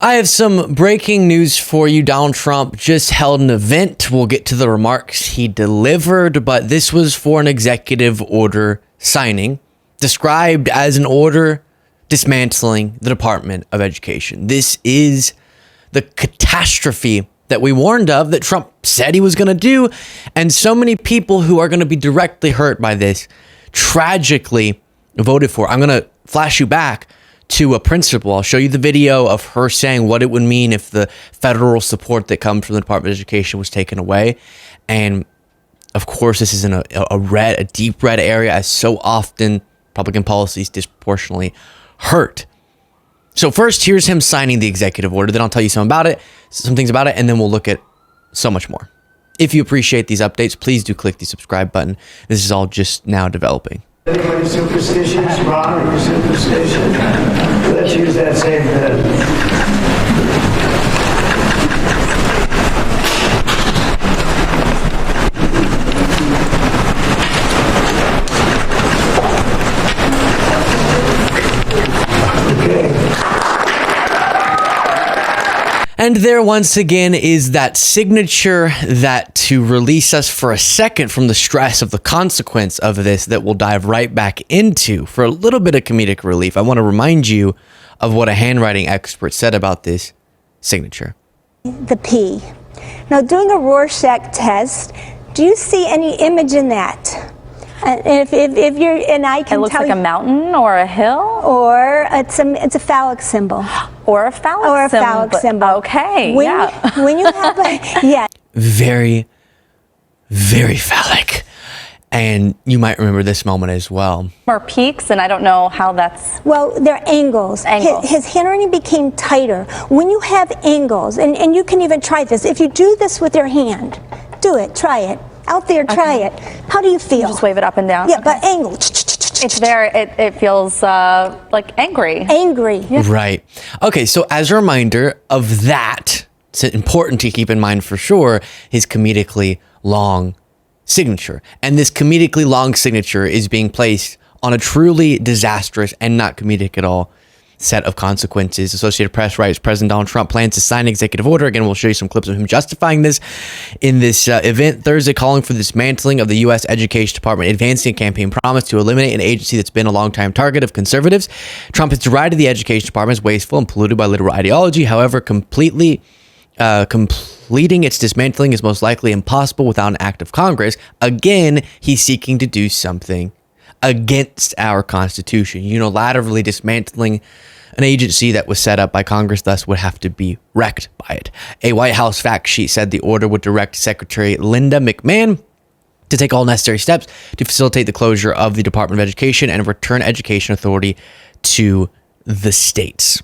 I have some breaking news for you. Donald Trump just held an event. We'll get to the remarks he delivered, but this was for an executive order signing, described as an order dismantling the Department of Education. This is the catastrophe that we warned of, that Trump said he was going to do, and so many people who are going to be directly hurt by this tragically voted for. I'm going to flash you back to a principal. I'll show you the video of her saying what it would mean if the federal support that comes from the Department of Education was taken away. And of course, this is in a deep red area, as so often Republican policies disproportionately hurt. So first, here's him signing the executive order. Then I'll tell you some things about it, and then we'll look at so much more. If you appreciate these updates, please do click the subscribe button. This is all just now developing. Anybody superstitious, Ron, are you superstitious? Let's use that same pen. And there once again is that signature that to release us for a second from the stress of the consequence of this that we'll dive right back into for a little bit of comedic relief. I want to remind you of what a handwriting expert said about this signature. The P. Now, doing a Rorschach test, do you see any image in that? And if you're, and I can it looks tell like a mountain or a hill, or it's a phallic symbol, or a phallic symbol. Okay, when you have a very, very phallic. And you might remember this moment as well. Or peaks, and I don't know how that's... Well, they're angles. His handwriting became tighter. When you have angles, and you can even try this. If you do this with your hand, do it, try it. Out there, try it. How do you feel? You just wave it up and down? Yeah, but angle. It's very, it feels like angry. Angry. Yeah. Right. Okay, so as a reminder of that, it's important to keep in mind for sure, his comedically long signature. And this comedically long signature is being placed on a truly disastrous and not comedic at all set of consequences. Associated Press writes, President Donald Trump plans to sign an executive order. Again, we'll show you some clips of him justifying this in this event Thursday, calling for the dismantling of the U.S. Education Department, advancing a campaign promise to eliminate an agency that's been a longtime target of conservatives. Trump has derided the Education Department as wasteful and polluted by liberal ideology. However, completing its dismantling is most likely impossible without an act of Congress. Again, he's seeking to do something against our Constitution, unilaterally dismantling an agency that was set up by Congress, thus would have to be wrecked by it. A White House fact sheet said the order would direct Secretary Linda McMahon to take all necessary steps to facilitate the closure of the Department of Education and return education authority to the states,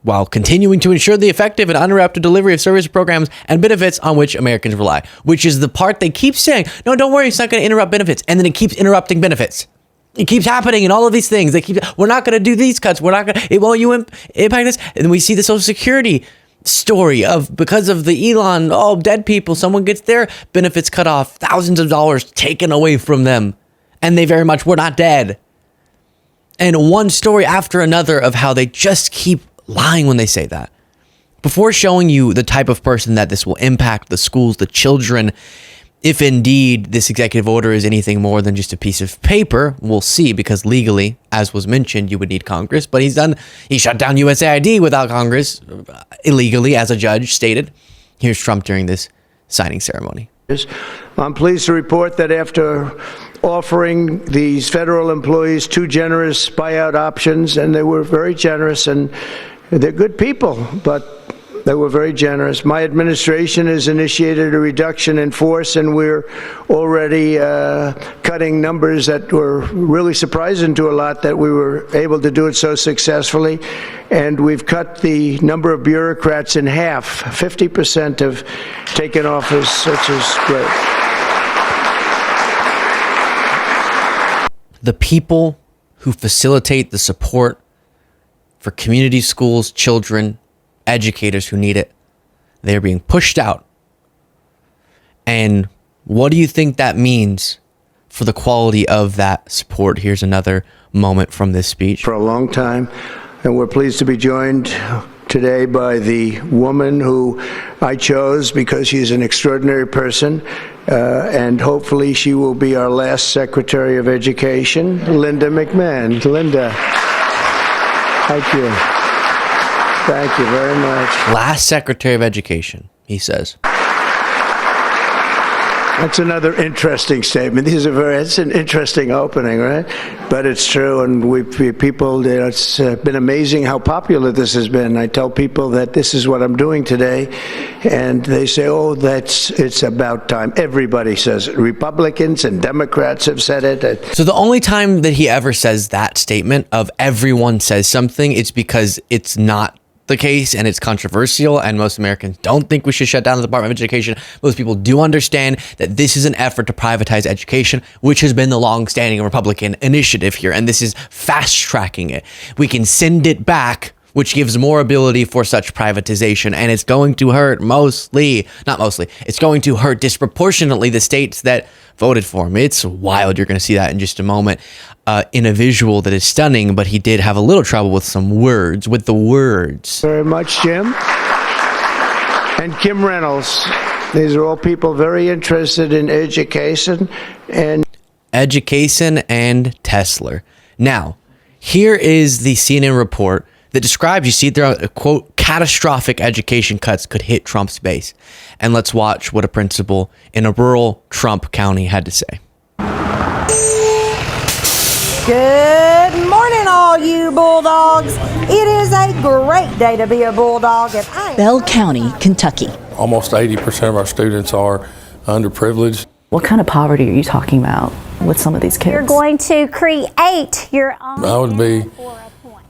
while continuing to ensure the effective and uninterrupted delivery of service programs and benefits on which Americans rely, which is the part they keep saying, no, don't worry, it's not going to interrupt benefits. And then it keeps interrupting benefits. It keeps happening in all of these things. We're not going to do these cuts. We're not going to, it won't you impact this. And we see the Social Security story of, because of the Elon, dead people, someone gets their benefits cut off, thousands of dollars taken away from them. And they very much were not dead. And one story after another of how they just keep lying when they say that. Before showing you the type of person that this will impact, the schools, the children, if indeed this executive order is anything more than just a piece of paper, we'll see, because legally, as was mentioned, you would need Congress. But he shut down USAID without Congress, illegally, as a judge stated. Here's Trump during this signing ceremony. I'm pleased to report that after offering these federal employees 2 generous buyout options, and they were very generous, and they're good people, but they were very generous. My administration has initiated a reduction in force, and we're already cutting numbers that were really surprising to a lot, that we were able to do it so successfully. And we've cut the number of bureaucrats in half. 50% have taken office, which is great. The people who facilitate the support for community schools, children, educators who need it, they're being pushed out. And what do you think that means for the quality of that support? Here's another moment from this speech. For a long time, and we're pleased to be joined today by the woman who I chose because she's an extraordinary person, and hopefully she will be our last Secretary of Education, Linda McMahon. Linda, thank you. Thank you very much. Last Secretary of Education, he says. That's another interesting statement. It's an interesting opening, right? But it's true, and people, it's been amazing how popular this has been. I tell people that this is what I'm doing today, and they say, oh, it's about time. Everybody says it. Republicans and Democrats have said it. So the only time that he ever says that statement of everyone says something, it's because it's not the case and it's controversial, and most Americans don't think we should shut down the Department of Education. Most people do understand that this is an effort to privatize education, which has been the long-standing Republican initiative here, and this is fast-tracking it. We can send it back, which gives more ability for such privatization, and it's going to hurt it's going to hurt disproportionately the states that voted for him. It's wild. You're going to see that in just a moment in a visual that is stunning, but he did have a little trouble with the words. Very much, Jim. And Kim Reynolds. These are all people very interested in education and Tesla. Now, here is the CNN report that describes, you see there, quote, catastrophic education cuts could hit Trump's base. And let's watch what a principal in a rural Trump county had to say. Good morning, all you Bulldogs. It is a great day to be a Bulldog. Bell County, Kentucky. Almost 80% of our students are underprivileged. What kind of poverty are you talking about with some of these kids? You're going to create your own. I would be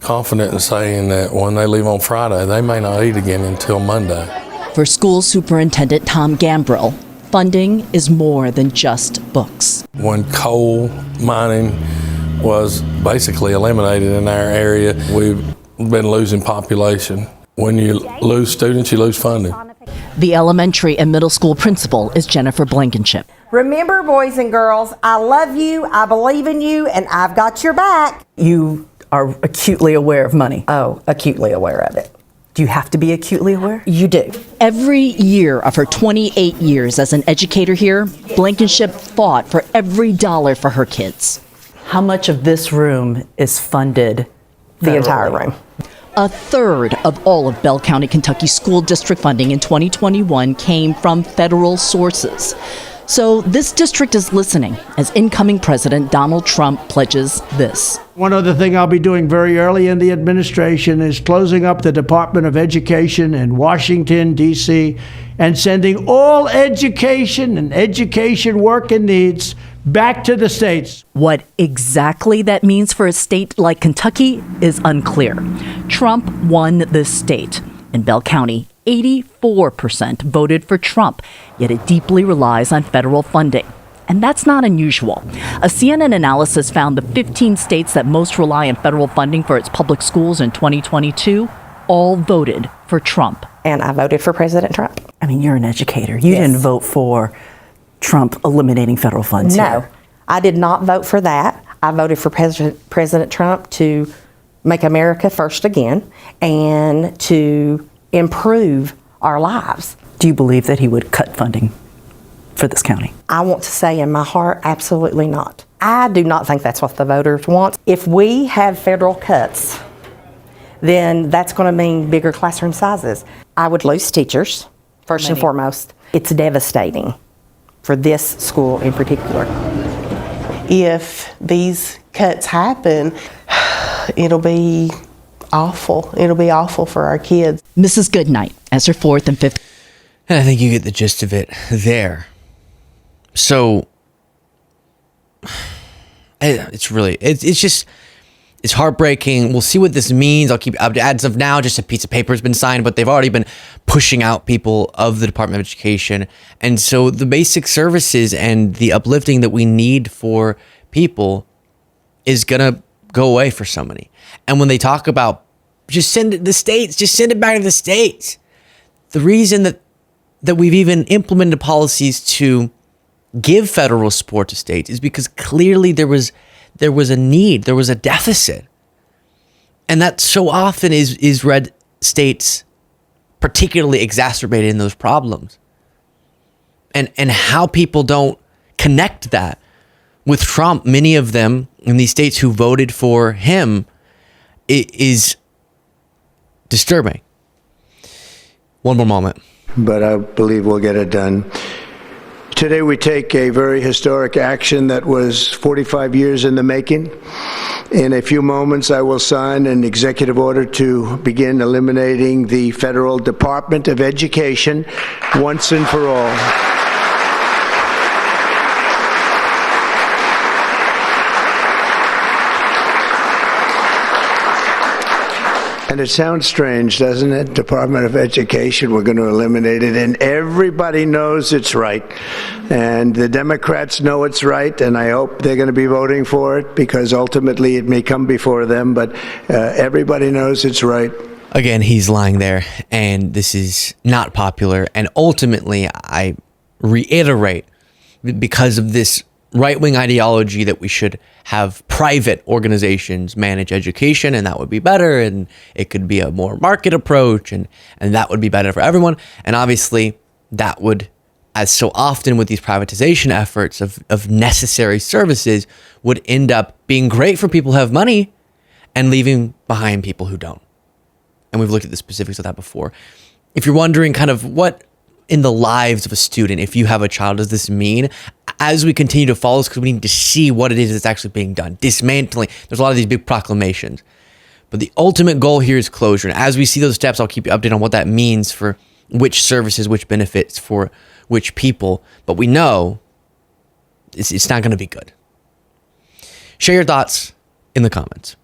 confident in saying that when they leave on Friday, they may not eat again until Monday. For School Superintendent Tom Gambrill, funding is more than just books. When coal mining was basically eliminated in our area, we've been losing population. When you lose students, you lose funding. The elementary and middle school principal is Jennifer Blankenship. Remember, boys and girls, I love you, I believe in you, and I've got your back. You are acutely aware of money. Oh, acutely aware of it. Do you have to be acutely aware? You do. Every year of her 28 years as an educator here, Blankenship fought for every dollar for her kids. How much of this room is funded? The entire room. A third of all of Bell County, Kentucky school district funding in 2021 came from federal sources. So this district is listening as incoming President Donald Trump pledges this. one other thing I'll be doing very early in the administration is closing up the Department of Education in Washington, D.C., and sending all education and education work and needs back to the states. What exactly that means for a state like Kentucky is unclear. Trump won this state. In Bell County, 84% voted for Trump, yet it deeply relies on federal funding. And that's not unusual. A CNN analysis found the 15 states that most rely on federal funding for its public schools in 2022 all voted for Trump. And I voted for President Trump. I mean, you're an educator. You didn't vote for Trump eliminating federal funds No, here. I did not vote for that. I voted for President Trump to make America first again and to improve our lives. Do you believe that he would cut funding for this county? I want to say in my heart, absolutely not. I do not think that's what the voters want. If we have federal cuts, then that's going to mean bigger classroom sizes. I would lose teachers, first and foremost. It's devastating for this school in particular. If these cuts happen, it'll be awful. It'll be awful for our kids. Mrs. Goodnight as her fourth and fifth. And I think you get the gist of it there. So it's heartbreaking. We'll see what this means. I'll add stuff now. Just a piece of paper has been signed, but they've already been pushing out people of the Department of Education. And so the basic services and the uplifting that we need for people is going to go away for so many. And when they talk about just send it to the states, just send it back to the states. The reason that we've even implemented policies to give federal support to states is because clearly there was a need, there was a deficit. And that so often is read states particularly exacerbating those problems. And how people don't connect that with Trump, many of them in these states who voted for him, is disturbing. One more moment. But I believe we'll get it done. Today we take a very historic action that was 45 years in the making. In a few moments, I will sign an executive order to begin eliminating the Federal Department of Education once and for all. And it sounds strange, doesn't it? Department of Education, we're going to eliminate it. And everybody knows it's right. And the Democrats know it's right, and I hope they're going to be voting for it because ultimately it may come before them, but everybody knows it's right. Again, he's lying there, and this is not popular. And ultimately, I reiterate, because of this right-wing ideology that we should have private organizations manage education, and that would be better, and it could be a more market approach, and that would be better for everyone. And obviously, that would, as so often with these privatization efforts of necessary services, would end up being great for people who have money and leaving behind people who don't. And we've looked at the specifics of that before. If you're wondering kind of what in the lives of a student, if you have a child, does this mean? As we continue to follow this, because we need to see what it is that's actually being done. Dismantling. There's a lot of these big proclamations. But the ultimate goal here is closure. And as we see those steps, I'll keep you updated on what that means for which services, which benefits for which people. But we know it's not going to be good. Share your thoughts in the comments.